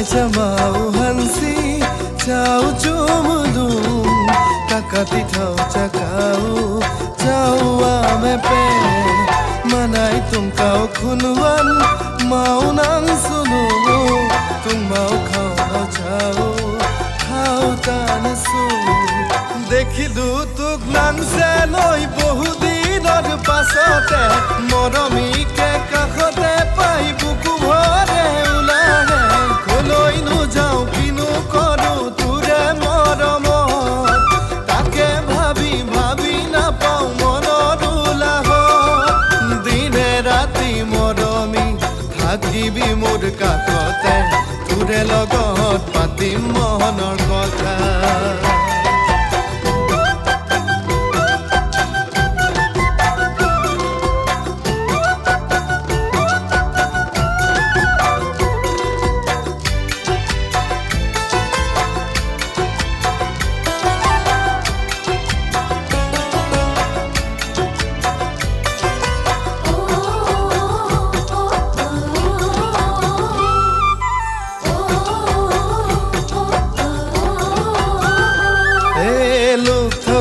jamau hansi chau chumudum takati thau chakau chau ame pe manai tum kau khunwan mau nang sunu tum mau khau chau khau tan su dekhilu tuk nang se noi bohu dinor pasate moromike kakhote pai buku bhore ulare koloi nu jao kinu koru ture moromot take bhabi bhabi na pau monor ulahot dine rati moromi থাকিবি মোর কাকতে তোরে লগত পাতিম মনৰ কথা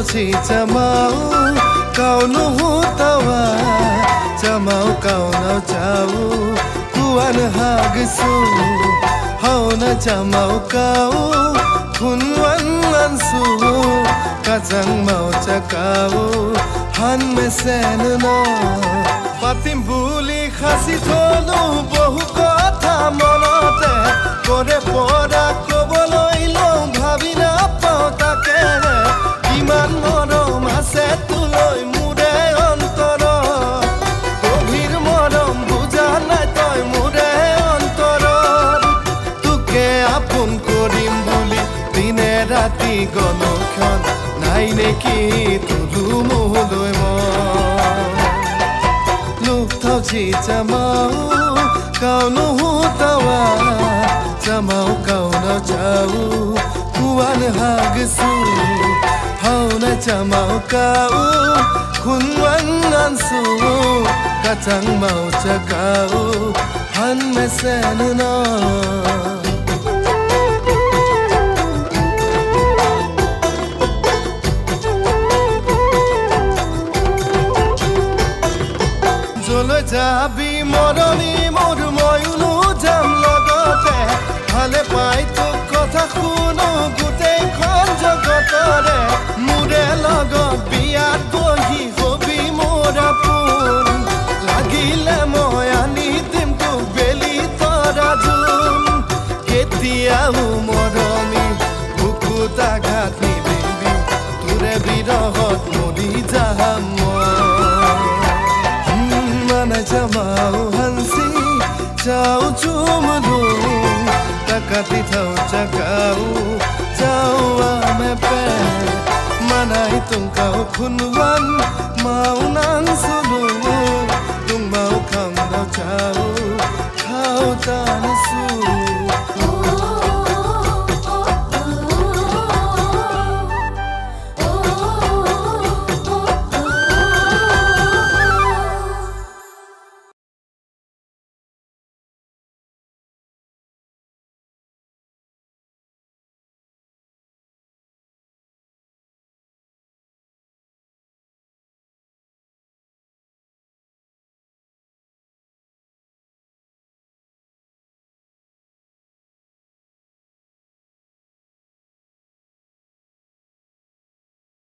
si chamau kau nu hutawa chamau kau na chau kuan hagsu hau na chamau kau kunwan ansu kachang mau chakau han me sen no patim buli khasi tholu bohu kotha monote kore pora koboloi lo bhabi na pau take ইমান মৰম আছে তুলৈ মোৰে অন্তৰ গভীৰ মৰম বুজা নাই তই মোৰে অন্তৰত তোকে আপোন কৰিম বুলি দিনে ৰাতি গণক্ষণ নাই নেকি তোৰো মোলৈ মন লোক থজি জামাও কাউ নুহুতাৱা জামাও কাউ নাযাও Kuan হাগছো Hauna chamau kau kunwan ansu kacang mau cakau han mesen no jolo jabi moroni mor moyunu jam logote hale pai to kotha khuno gutei khon jagotore mure লগত বিয়াত বহি হবি মোৰ আপোন লাগিলে মই আনি দিম তোক বেলি তৰা জোন কেতিয়াও মৰমি বুকুত আঘাত নিদিবি তোৰে বিৰহত মৰি যাম মানে জামাও হানচি যাও চুমুদুম তাকাতি থাও চাকাও যাও আমে pay manai tung kau khunwan